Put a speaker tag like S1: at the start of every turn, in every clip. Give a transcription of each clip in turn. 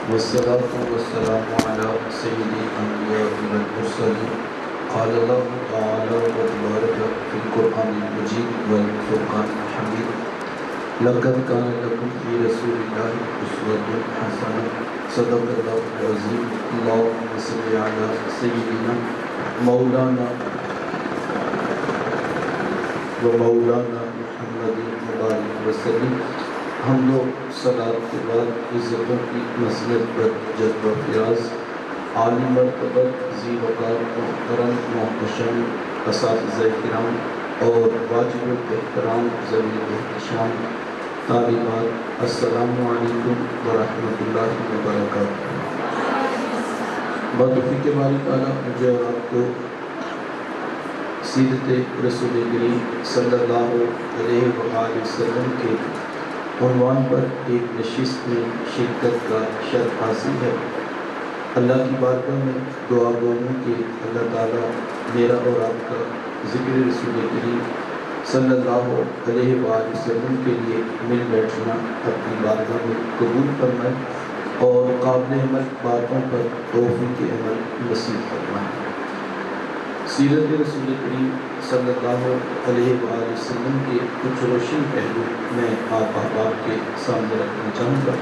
S1: والصلاة والسلام على سيد الأنبياء والمرسلين. قال الله تعالى وتبارك في القرآن المجيد والفرقان الحميد. لقد كان لكم في رسول الله أسوة حسنة. صدق الله العظيم. اللهم صل على سيدنا مولانا ومولانا محمد مبارک وسلم. ہم لوگ صلاۃ کے بعد عزتوں کی مسجد پر جذبہ فیاض عالی مرتبہ ذی وقار محترم محتشم اساتذہ کرام اور واجب الاحترام ذوی الاحتشام طالبات، السلام علیکم ورحمۃ اللہ وبرکاتہ. بطوفیق باری تعالیٰ مجھے اور آپ کو سیرت رسول کریم صلی اللہ علیہ وآلہ وسلم کے عنوان پر ایک نشست میں شرکت کا شرف حاصل ہے. اللہ کی بارگاہ میں دعا گو ہوں کہ اللہ تعالیٰ میرا اور آپ کا ذکر رسول کریم صلی اللہ علیہ وآلہ وسلم کے لیے مل بیٹھنا اپنی بارگاہ میں قبول فرمائے اور قابل عمل باتوں پر توفیق عمل نصیب فرمائے. سیرت رسول کریم صلی اللہ علیہ وآلہ وسلم کے کچھ روشن پہلو میں آپ احباب کے سامنے رکھنا چاہوں گا،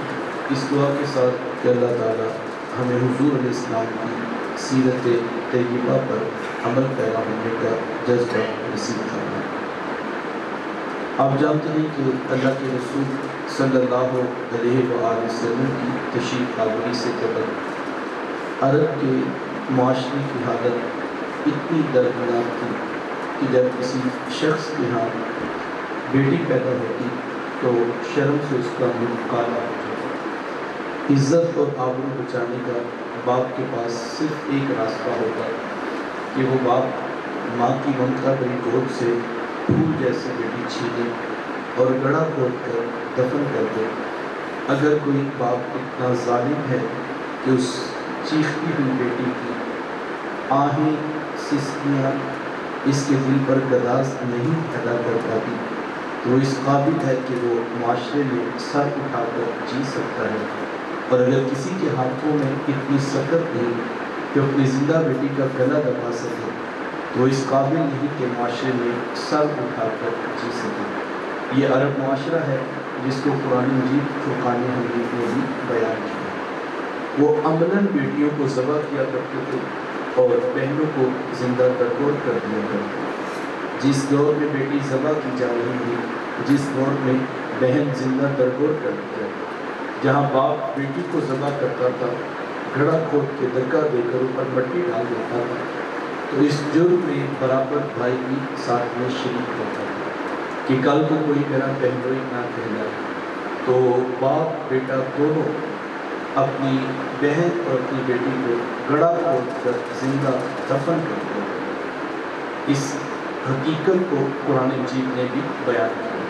S1: اس دعا کے ساتھ کہ اللہ تعالیٰ ہمیں حضور علیہ السلام کی سیرت طیبہ پر عمل پیرا ہونے کا جذبہ نصیب فرمائے. آپ جانتے ہیں کہ اللہ کے رسول صلی اللہ علیہ وآلہ وسلم کی تشریف آوری سے قبل عرب کے معاشرے کی حالت اتنی دردناک تھی کہ جب کسی شخص کے ہاں بیٹی پیدا ہوتی تو شرم سے اس کا منہ کالا ہو جاتا. عزت اور آبرو بچانے کا باپ کے پاس صرف ایک راستہ ہوتا کہ وہ باپ ماں کی ممتا بھری گود سے پھول جیسے بیٹی چھینے اور گڑھا کھود کر دفن کر دے. اگر کوئی باپ اتنا ظالم ہے کہ اس چیختی ہوئی بیٹی کی آہیں سسکیاں اس کے دل پر گداز نہیں پیدا کر پاتی تو وہ اس قابل ہے کہ وہ معاشرے میں سر اٹھا کر جی سکتا ہے. اور اگر کسی کے ہاتھوں میں اتنی سکت نہیں کہ اپنی زندہ بیٹی کا گلا دبا سکے تو وہ اس قابل نہیں کہ معاشرے میں سر اٹھا کر جی سکے. یہ عرب معاشرہ ہے جس کو قرآن مجید فرقان حمید نے بھی بیان کیا. وہ عملاً بیٹیوں کو ذبح کیا کرتے تھے اور بہنوں کو زندہ درگور کر دیا کرتے. جس دور میں بیٹی ذبح کی جا رہی تھی، جس دور میں بہن زندہ درگور کر دی جاتی، جہاں باپ بیٹی کو ذبح کرتا تھا، گھڑا کھود کے دھکا دے کر اوپر مٹی ڈال دیتا تھا، تو اس جرم میں برابر بھائی بھی ساتھ میں شریک ہوتا تھا کہ کل کو کوئی میرا بہنوئی نہ کہلائے. تو باپ بیٹا دونوں اپنی بہن اور اپنی بیٹی کو گڑھا کھود کر زندہ دفن کرتے ہیں. اس حقیقت کو قرآن مجید نے بھی بیان کیا.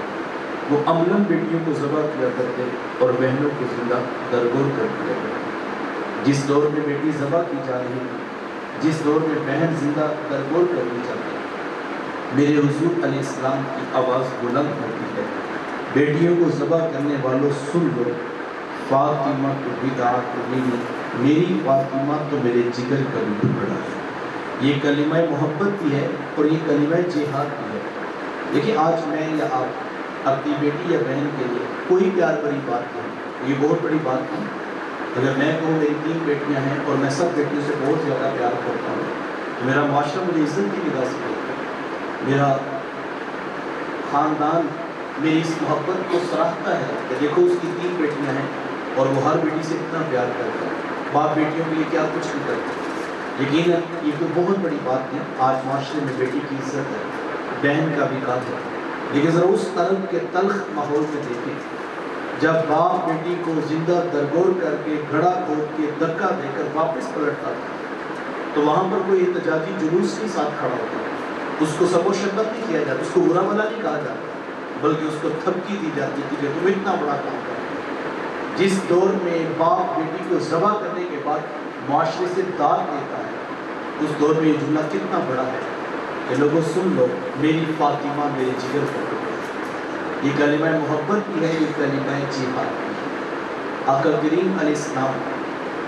S1: وہ عملاً بیٹیوں کو ذبح کیا کرتے اور بہنوں کو زندہ درگور کر دیا کرتے. جس دور میں بیٹی ذبح کی جا رہی تھی، جس دور میں بہن زندہ درگور کر دی جاتی، میرے حضور علیہ السلام کی آواز بلند ہوتی ہے، بیٹیوں کو ذبح کرنے والوں سن لو، فاطمہ تو بدعت میری فاطمہ تو میرے جگر کا بھی ٹکڑا ہے. یہ کلمہ محبت بھی ہے اور یہ کلمہ جہاد بھی ہے. دیکھیں آج میں یا آپ اپنی بیٹی یا بہن کے لیے کوئی پیار بڑی بات نہیں، یہ بہت بڑی بات نہیں. اگر میں کہوں میری 3 بیٹیاں ہیں اور میں سب بیٹیوں سے بہت زیادہ پیار کرتا ہوں تو میرا معاشرہ مجھے عزت کی نگاہ سے دیکھتا ہے، میرا خاندان میری اس محبت کو سراہتا ہے کہ دیکھو اس کی 3 بیٹیاں ہیں اور وہ ہر بیٹی سے اتنا پیار کرتا ہے. باپ بیٹیوں کے لیے کیا کچھ نہیں کرتا. یقیناً یہ کوئی بہت بڑی بات نہیں. آج معاشرے میں بیٹی کی عزت ہے، بہن کا بھی قدر ہے، لیکن ذرا اس طرف کے تلخ ماحول میں دیکھیں جب باپ بیٹی کو زندہ درگور کر کے گھڑا کھود کے دھکا دے کر واپس پلٹتا تھا تو وہاں پر کوئی احتجاجی جلوس کے ساتھ کھڑا ہوتا، اس کو سب و شبت نہیں کیا جاتا، اس کو برا بھلا نہیں کہا جاتا، بلکہ اس کو تھپکی دی جاتی کہ تم اتنا بڑا کام کرتے. جس دور میں باپ بیٹی کو ذبح کرنے کے بعد معاشرے سے داد دیتا ہے، اس دور میں یہ جملہ کتنا بڑا ہے کہ لوگوں سن لو، میری فاطمہ میرے جگر کا ٹکڑا. یہ کلمہ محبت بھی ہے، یہ کلمہ جہاد بھی ہے. آقا کریم علیہ السلام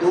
S1: 2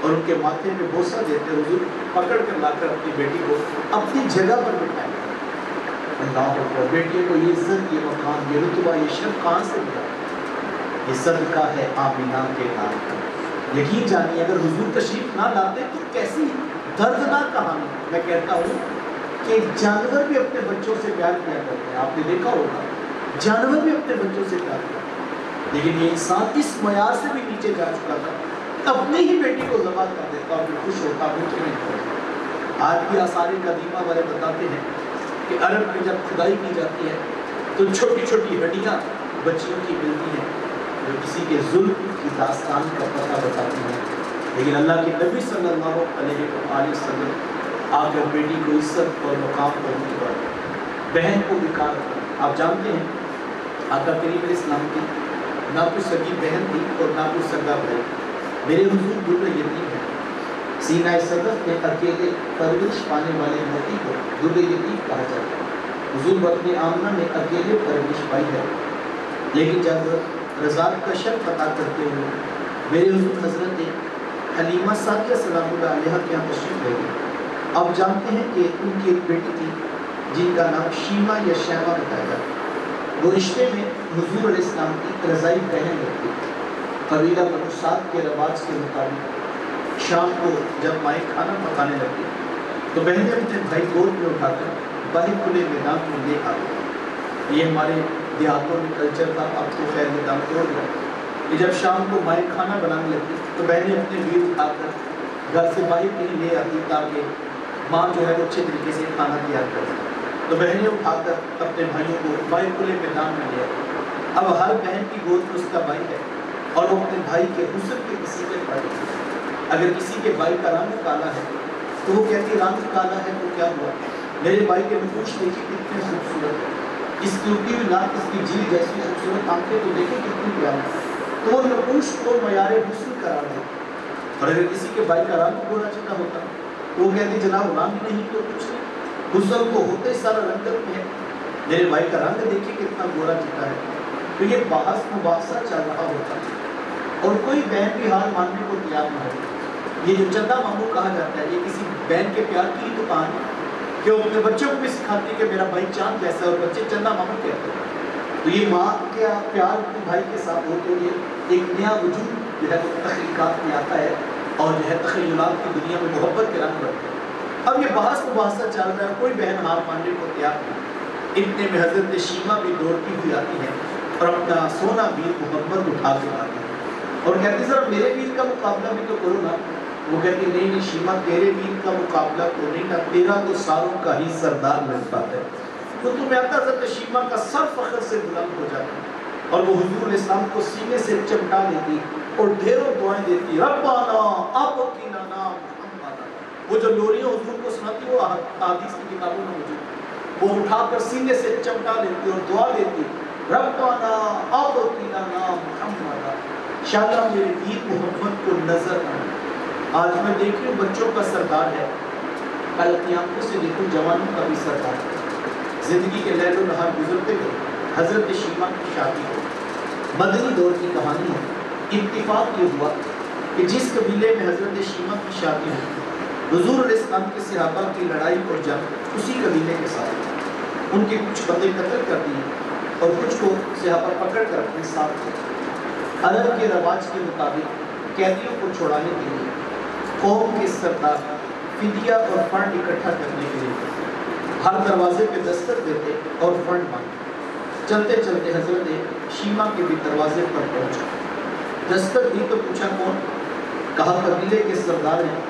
S1: اور ان کے ماتھے پہ بوسہ دیتے حضور پکڑ کر لا کر اپنی بیٹی کو اپنی جگہ پر بٹھائیں. اللہ اکبر. بیٹیوں کو یہ عزت، یہ مقام، یہ رتبہ، یہ شرف کہاں سے ملا؟ یہ صدقہ ہے آمینہ کے نام کا. یقین جانیے اگر حضور تشریف نہ لاتے تو کیسی دردناک کہانی. میں کہتا ہوں کہ جانور بھی اپنے بچوں سے پیار کیا کرتے ہیں. آپ نے دیکھا ہوگا جانور بھی اپنے بچوں سے پیار کرتے ہیں، لیکن یہ انسان اس معیار سے بھی نیچے جا چکا تھا، اپنی ہی بیٹی کو ذبح کر دیتا اور خوش ہوتا مطمئن. آج بھی آثار قدیمہ والے بتاتے ہیں کہ عرب میں جب کھدائی کی جاتی ہے تو چھوٹی چھوٹی ہڈیاں بچیوں کی ملتی ہیں جو کسی کے ظلم کی داستان کا پتہ بتاتی ہیں. لیکن اللہ کے نبی صلی اللہ علیہ وسلم آ کر بیٹی کو عزت اور مقام پر کی بات، بہن کو وقار. آپ جانتے ہیں آقا کریم علیہ السلام کی نہ کوئی سگی بہن تھی اور نہ کوئی سگا بھائی. میرے حضور در یتیم ہیں. سینہ صدف میں اکیلے پرورش پانے والے موتی کو در یتیم کہا جاتا ہے. حضور بطن آمنہ میں اکیلے پرورش پائی ہے، لیکن جب رضاعت کا شرط عطا کرتے ہوئے میرے حضور حضرت حلیمہ سعدیہ سلام اللہ علیہ کے یہاں تشریف لے گئے. آپ جانتے ہیں کہ ان کی ایک بیٹی تھی جن کا نام شیما یا شیما بتایا جاتا ہے. وہ رشتے میں حضور علیہ السلام کی رضائی بہن لگتی. قبیلہ بنو سعد کے رواج کے مطابق شام کو جب مائیں کھانا پکانے لگتی تو بہنیں اپنے بھائی گود میں اٹھا کر باہر کھلے میدان میں لے آ گئی. یہ ہمارے دیہاتوں میں کلچر تھا، اب تو خیر نظام توڑ گیا کہ جب شام کو مائیں کھانا بنانے لگتی تو بہنیں اپنے ویر اٹھا کر گھر سے باہر کہیں لے آتی تاکہ ماں جو ہے وہ اچھے طریقے سے کھانا تیار کر سکے. تو بہنیں اٹھا کر اپنے بھائیوں کو باہر کھلے میدان میں لے آتی. اب ہر بہن کی گود میں اس کا بھائی ہے اور وہ اپنے بھائی کے حسن کے کسی پہ پڑے. اگر کسی کے بھائی کا رنگ کالا ہے تو وہ کہتی رنگ کالا ہے تو کیا ہوا، میرے بھائی کے نقوش دیکھیں کتنے خوبصورت ہے، اس کی اٹھی ہوئی ناک، اس کی جیل جیسی خوبصورت آنکھیں تو دیکھیں کتنی پیاری. تو وہ نقوش کو معیار حسن قرار دے. اور اگر کسی کے بھائی کا رنگ گورا چٹا ہوتا تو وہ کہتی جناب رنگ نہیں تو کچھ نہیں، حسن کو ہوتے سارا رنگت میں ہے، میرے بھائی کا رنگ دیکھیں کتنا گورا چٹا ہے. تو یہ بحث مباحثہ چل رہا ہوتا اور کوئی بہن بھی حال ماننے کو تیار نہ ہو. یہ جو چندہ ماموں کہا جاتا ہے یہ کسی بہن کے پیار کی ہی تو کہانی ہے کہ وہ اپنے بچوں کو بھی سکھاتی کہ میرا بھائی چاند جیسا ہے اور بچے چندہ ماموں کہتے ہیں. تو یہ ماں کا پیار اپنے بھائی کے ساتھ ہو تو یہ ایک نیا وجود جو ہے وہ تخلیقات میں آتا ہے اور جو ہے تخیلات کی دنیا میں محبت کے رنگ بڑھتے ہیں. اب یہ بحث مباحثہ چل رہا ہے، کوئی بہن ہار ماننے کو تیار نہیں. اتنے میں حضرت شیما بھی دوڑتی ہوئی آتی ہے اور اپنا سونا بھی محبت اٹھا کے آتی ہے اور کہتی ذرا میرے ویر کا مقابلہ بھی تو کرو نا. وہ کہتی نہیں شیما تیرے ویر کا مقابلہ تو نہیں نا، تیرا تو ساروں کا ہی سردار ملتا ہے. تو تمہیں آتا حضرت شیما کا سر فخر سے بلند ہو جاتا اور وہ حضور علیہ السلام کو سینے سے چمٹا دیتی اور ڈھیروں دعائیں دیتی. ربنا آبکی لنا محمد. وہ جو لوریاں حضور کو سناتی وہ حدیث کی کتابوں میں موجود، وہ اٹھا کر سینے سے چمٹا لیتی اور دعا دیتی ربنا آبکی لنا محمد. شاءاللہ میرے ویر محمد کو نظر آئے. آج میں دیکھ رہی ہوں بچوں کا سردار ہے، کل اپنی آنکھوں سے دیکھوں جوانوں کا بھی سردار ہے. زندگی کے لیل و نہار گزرتے گئے. حضرت شیما کی شادی ہو، مدنی دور کی کہانی ہے. اتفاق یہ ہوا کہ جس قبیلے میں حضرت شیما کی شادی ہوئی حضور علیہ السلام کے صحابہ کی لڑائی اور جنگ اسی قبیلے کے ساتھ. ان کے کچھ بندے قتل کر دیے اور کچھ کو صحابہ پکڑ کر اپنے ساتھ لے. عرب کے رواج کے مطابق قیدیوں کو چھڑانے کے لیے قوم کے سردار فدیہ اور فنڈ اکٹھا کرنے کے لیے ہر دروازے پہ دستک دیتے اور فنڈ مانگتے. چلتے چلتے حضرت شیما کے بھی دروازے پر پہنچا. دستک دی تو پوچھا کون؟ کہا قبیلے کے سردار ہیں،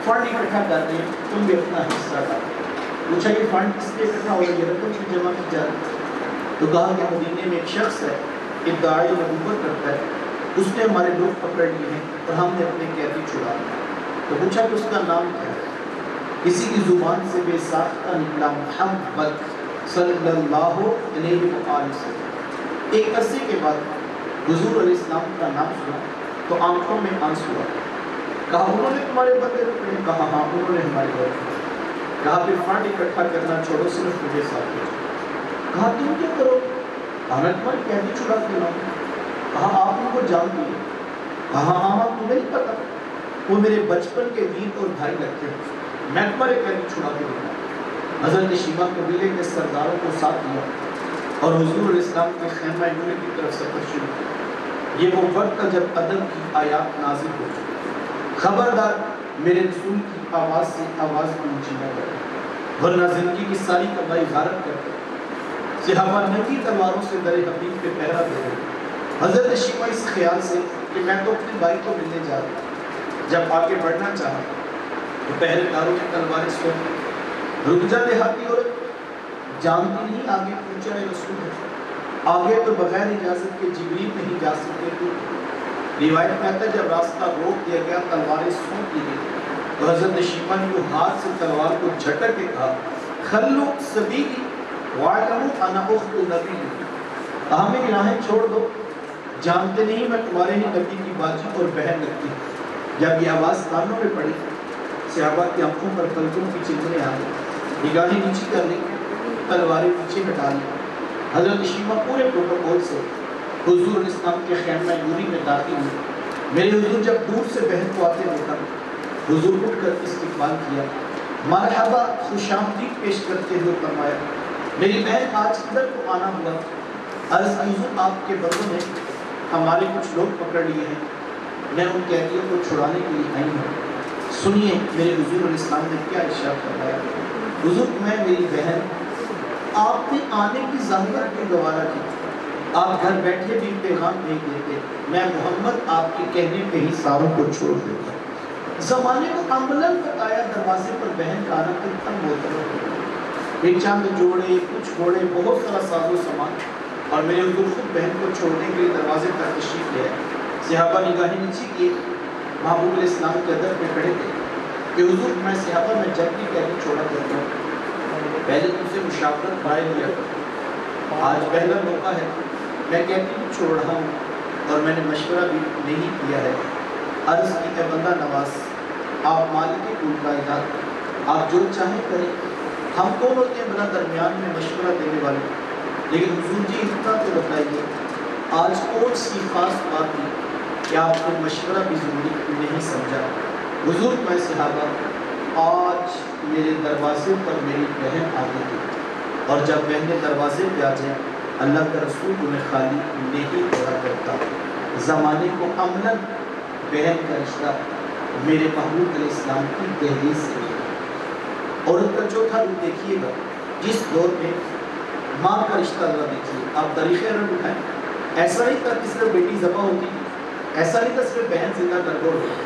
S1: فنڈ اکٹھا کرتے ہیں، تم بھی اپنا حصہ ڈالو. پوچھا یہ فنڈ کس پہ اکٹھا ہو، یہ رقم بھی جمع کی جا رہی؟ تو کہا کہ مدینے میں ایک شخص ہے ادعائی نبوت کرتا ہے، اس نے ہمارے لوگ پکڑ لیے ہیں اور ہم نے اپنے قیدی چھڑا لیا. تو پوچھا کہ اس کا نام کیا ہے؟ کسی کی زبان سے بے ساختہ نکلا محمد صلی اللہ علیہ وسلم. ایک عرصے کے بعد حضور علیہ السلام کا نام سنا تو آنکھوں میں آنسو آئے. کہا انہوں نے تمہارے بندے پکڑے؟ کہا ہاں انہوں نے ہمارے بندے. کہا پھر فنڈ اکٹھا کرنا چھوڑو، صرف مجھے ساتھ لے. کہا تم کیا کرو؟ ہمیں تمہاری قیدی چھڑا کے لاؤں. کہا آپ ان کو جانتی ہیں؟ کہا ہاں ہاں تمہیں نہیں پتا. وہ میرے بچپن کے ویر اور بھائی لگتے ہیں، میں تمہارے قیدی چھڑا کے دوں۔ حضرت شیبہ قبیلے کے سرداروں کو ساتھ لیا اور حضور علیہ السلام کے خیمہ نور کی طرف سفر شروع کیا۔ یہ وہ وقت تھا جب ادب کی آیات نازل ہو چکی۔ خبردار میرے رسول کی آواز سے آواز کو اونچی نہ کرے، ورنہ زندگی کی ساری کمائی غارت کرتے۔ صحابہ ننگی تلواروں سے در حبیب پہ پہرا دے رہے۔ حضرت شیبہ اس خیال سے کہ میں تو اپنے بھائی کو ملنے جا رہا ہوں، جب آگے بڑھنا چاہا تو پہرے داروں کی تلواریں سوچ رک جا دیہاتی عورت، جانتی نہیں آگے پوچھا ہے رسول ہے، آگے تو بغیر اجازت کے جبریل نہیں جا سکتے تو۔ روایت میں آتا ہے جب راستہ روک دیا گیا، تلواریں سونپ دی گئی، تو حضرت شیبہ نے وہ ہاتھ سے تلوار کو جھٹک کے کہا خلو سبیلی وَاعْلَمُوا أَنَا أُخْتُ نَبِيِّ، ہمیں میری راہیں چھوڑ دو، جانتے نہیں میں تمہارے ہی نبی کی باجی اور بہن لگتی ہوں۔ جب یہ آواز کانوں میں پڑی، صحابہ کی آنکھوں پر پلکوں کی چمنیں آ گئی، نگاہیں نیچی کر لی، تلواریں پیچھے ہٹا لی۔ حضرت شیبہ پورے پروٹوکول سے حضور علیہ السلام کے خیمہ نوری میں داخل ہوئے۔ میرے حضور جب دور سے بہن کو آتے دیکھا، حضور اٹھ کر استقبال کیا، مرحبا خوش آمدید پیش کرتے ہوئے فرمایا میری بہن آج کدھر کو آنا ہوا؟ عرض کی حضور آپ کے بندوں نے ہمارے کچھ لوگ پکڑ لیے ہیں، میں ان قیدیوں کو چھڑانے کے لیے آئی ہوں۔ سنیے میرے حضور علیہ السلام نے کیا ارشاد فرمایا، حضور میں میری بہن آپ نے آنے کی ضرورت بھی گوارا کی، آپ گھر بیٹھے بھی پیغام بھیج دیتے، میں محمد آپ کے کہنے پہ ہی ساروں کو چھوڑ دیتا۔ زمانے کو عملاً بتایا دروازے پر بہن کا آنا کتنا محترم، ایک چند جوڑے، کچھ گھوڑے، بہت سارا ساز و سامان، اور میرے حضور خود بہن کو چھوڑنے کے لیے دروازے پر تشریف لے آئے۔ صحابہ نگاہیں نیچی کیے، محبوب علیہ السلام کے ادب میں کھڑے تھے کہ حضور میں صحابہ میں جب بھی قیدی چھوڑا کرتا ہوں پہلے تم سے مشاورت رائے لیا کرتا ہوں، آج پہلا موقع ہے، میں قیدی چھوڑ رہا ہوں اور میں نے مشورہ بھی نہیں کیا ہے۔ عرض کی اے بندہ نواز، آپ مالک کل کائنات، آپ جو چاہیں کریں، ہم کون ہوتے ہیں بنا درمیان میں مشورہ دینے والے، لیکن حضور جی اتنا تو بتائیے آج کون سی خاص بات تھی کہ آپ نے مشورہ بھی ضروری نہیں سمجھا؟ حضور میں صحابہ آج میرے دروازے پر میری بہن آ گئی تھی، اور جب بہنیں دروازے پہ آ جائیں اللہ کا رسول انہیں خالی نہیں چھوڑا کرتا۔ زمانے کو عملاً بہن کا رشتہ میرے محبوب علیہ السلام کی دہلیز سے ہے۔ عورت کا چوتھا روپ دیکھیے گا، جس دور میں ماں کا رشتہ ذرا دیکھیے، آپ تاریخ عرب اٹھائیں، ایسا نہیں تھا کہ صرف بیٹی ذبح ہوتی، ایسا نہیں تھا صرف بہن زندہ درگور ہوتی،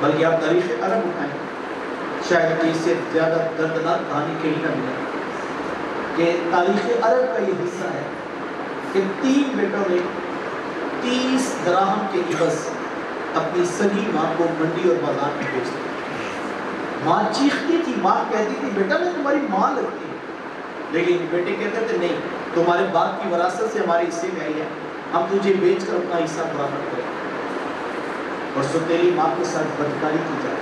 S1: بلکہ آپ تاریخ عرب اٹھائیں، شاید کہ اس سے زیادہ دردناک کہانی کہیں نہ ملے کہ تاریخ عرب کا یہ حصہ ہے کہ 3 بیٹوں نے 30 دراہم کے عوض اپنی سگی ماں کو منڈی اور بازار میں بیچ دیا۔ ماں چیختی تھی، ماں کہتی تھی بیٹا میں تمہاری ماں لگتی ہوں، لیکن بیٹے کہتے تھے نہیں، تمہارے باپ کی وراثت سے ہمارے حصے میں آئی ہے، ہم تجھے بیچ کر اپنا حصہ پورا کر کریں۔ اور سو تیری ماں کے ساتھ بدکاری کی جائے،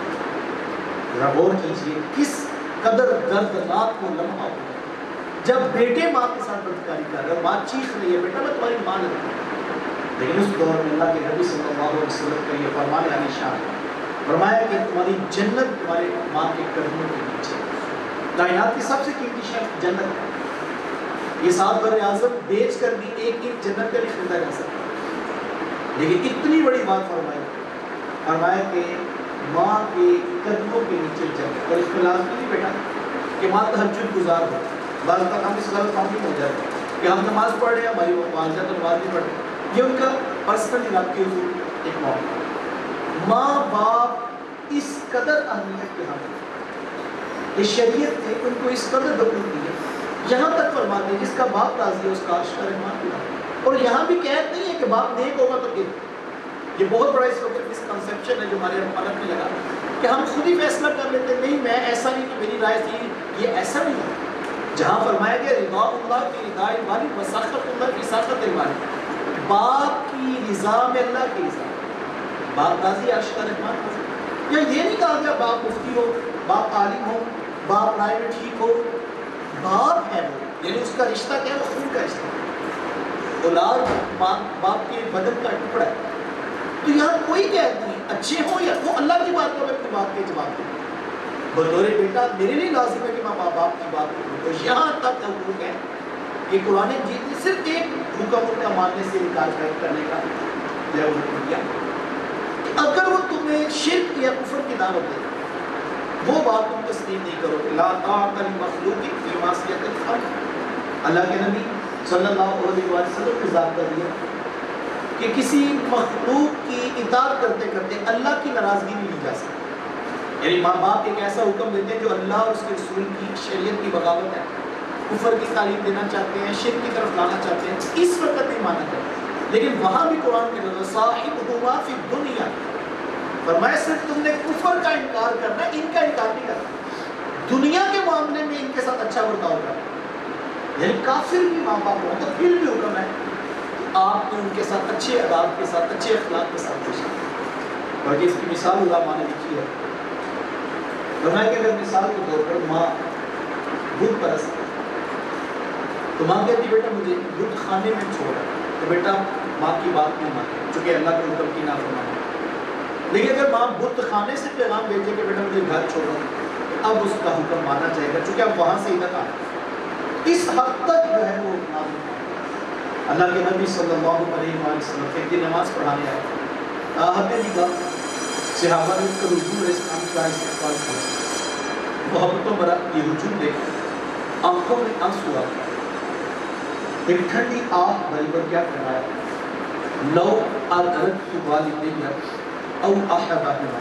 S1: ذرا غور کیجیے کس قدر دردناک وہ لمحہ ہو جب بیٹے ماں کے ساتھ بدکاری کر رہے ہیں، ماں چیخ رہی ہے بیٹا میں تمہاری ماں لگتی ہوں۔ لیکن اس دور میں اللہ کے نبی صلی اللہ علیہ وسلم کا یہ فرمان علی شان فرمایا کہ تمہاری جنت تمہارے ماں کے قدموں کے نیچے، کائنات کی سب سے قیمتی شے جنت ہے، یہ 7 بر اعظم بیچ کر بھی ایک جنت کا نہیں خریدا جا سکتا، لیکن اتنی بڑی بات فرمایا کہ ماں کے قدموں کے نیچے جنت۔ اور اس میں لازمی نہیں بیٹا کہ ماں تہجد گزار ہو، بعض اوقات ہم اس غلط فہمی ہو جاتے ہیں کہ ہم نماز پڑھ رہے ہیں، ہماری والدہ تو نماز نہیں پڑھ رہے، یہ ان کا پرسنل علاقے کے حضور ایک معاملہ۔ ماں باپ اس قدر اہمیت کے حامل کہ شریعت نے ان کو اس قدر حقوق دی ہے، یہاں تک فرماتے ہیں جس کا باپ راضی ہے اس کا عرش کا رحمان بھی راضی۔ اور یہاں بھی قید نہیں ہے کہ باپ نیک ہوگا تو گر، یہ بہت بڑا اس وقت مسکنسیپشن ہے جو ہمارے ملک میں لگا کہ ہم خود ہی فیصلہ کر لیتے ہیں، نہیں میں ایسا نہیں کہ میری رائے تھی، یہ ایسا نہیں ہے۔ جہاں فرمایا گیا رضا اللہ کی رضا الوالد و سخط اللہ کی سخط الوالد، باپ کی رضا میں اللہ کی رضا، باپ راضی عرش کا رحمان راضی۔ یا یہ نہیں کہا گیا باپ مفتی ہو، باپ عالم ہو، باپ رائے میں ٹھیک ہو، باپ ہے وہ، یعنی اس کا رشتہ کیا ہے؟ وہ خون کا رشتہ، اولاد باپ کے بدن کا ٹکڑا ہے۔ تو یہاں کوئی قید نہیں، اچھے ہوں یا وہ اللہ کی بات کو میں اپنی بات کے جواب دوں. بطور بیٹا میرے لیے لازم ہے کہ میں ماں باپ کی بات کروں. تو یہاں تک حقوق ہے کہ قرآن مجید نے صرف ایک حکم کا ماننے سے انکار کرنے کا حکم دیا کہ اگر وہ تمہیں شرک یا کفر کی دعوت دے وہ بات تم تسلیم نہیں کرو. لا طاعۃ لمخلوق فی معصیۃ الخالق. اللہ کے نبی صلی اللہ علیہ وسلم نے ضابطہ دیا کہ کسی مخلوق کی اطاعت کرتے کرتے اللہ کی ناراضگی نہیں لی جا سکتی. یعنی ماں باپ ایک ایسا حکم دیتے ہیں جو اللہ اور اس کے رسول کی شریعت کی بغاوت ہے, کفر کی تعلیم دینا چاہتے ہیں, شرک کی طرف لانا چاہتے ہیں, اس وقت نہیں مانا کرتے. لیکن وہاں بھی قرآن کے نظر صاحبہما فی الدنیا فرمایا صرف تم نے کفر کا انکار کرنا ہے, ان کا انکار نہیں کرنا. دنیا کے معاملے میں ان کے ساتھ اچھا برتاؤ کرنا. یعنی کافر بھی ماں باپ ہوں تو پھر بھی حکم ہے کہ آپ نے ان کے ساتھ اچھے آداب کے ساتھ اچھے اخلاق کے ساتھ پیش آئے. بلکہ اس کی مثال علماء نے لکھی ہے. فرمایا کہ اگر مثال کے طور پر ماں بت پرست ہے تو ماں کہتی بیٹا مجھے بت خانے میں چھوڑا, تو بیٹا ماں کی بات نہیں مانے چونکہ اللہ کے حکم کی نافرمانی. لیکن اگر ماں بت خانے سے پیغام بھیجے کہ بیٹا مجھے گھر چھوڑو, اب اس کا حکم مانا جائے گا چونکہ اب وہاں سے ادھر آ. اس حد تک جو ہے وہ نازل ہے. اللہ کے نبی صلی اللہ علیہ وسلم ایک دن نماز پڑھانے آئے. آپ نے کہا صحابہ نے اس کا حضور اسلام کا استقبال کیا, محبتوں برا یہ ہجوم دیکھا, آنکھوں میں آنسو آ گیا. ایک ٹھنڈی آہ بھری پر کیا فرمایا, لو ادرکت والدیہ او احدہما,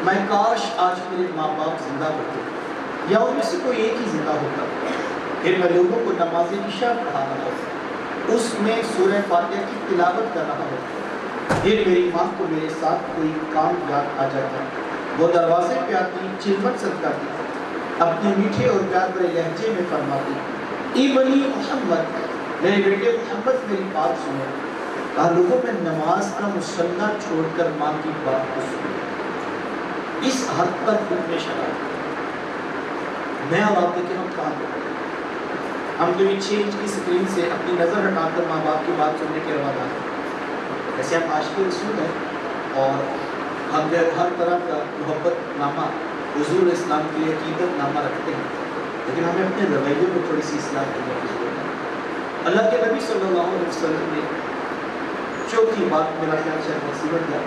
S1: میں کاش آج میرے ماں باپ زندہ ہوتے یا ان میں سے کوئی ایک ہی زندہ ہوتا, پھر میں لوگوں کو نماز عشاء پڑھا رہا ہوتا, اس میں سورہ فاتحہ کی تلاوت کر رہا ہوتا, پھر میری ماں کو میرے ساتھ کوئی کام یاد آ جاتا, وہ دروازے پہ آتی, چلمٹ سرکاتی, اپنے میٹھے اور پیار بھرے لہجے میں فرماتی, ای بنی محمد, میرے بیٹے محمد میری بات سنو. کہا لوگوں میں نماز کا مصلی چھوڑ کر ماں کی بات کو سنو. اس حد تک حکم شرع. میں اور آپ دیکھیں ہم کہاں پہ ہم تو یہ 6 انچ کی سکرین سے اپنی نظر ہٹا کر ماں باپ کی بات سننے کے روانہ ہیں. ویسے ہم عاشق رسول ہیں اور ہم ہر طرح کا محبت نامہ حضور اسلام کے لیے عقیدت نامہ رکھتے ہیں, لیکن ہمیں اپنے رویے میں تھوڑی سی اصلاح کرنے کی ضرورت ہے. اللہ کے نبی صلی اللہ علیہ وسلم نے چوتھی بات, میرا خیال شاید مصیبت ہے,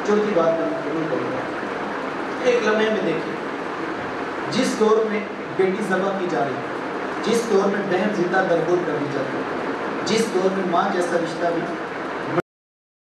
S1: چوتھی بات میں ضرور کروں گا. ایک لمحے میں دیکھیں جس دور میں بیٹی ذبح کی جا رہی ہے, جس دور میں بہن زندہ درگور کر دی جاتی ہے, جس دور میں ماں جیسا رشتہ بھی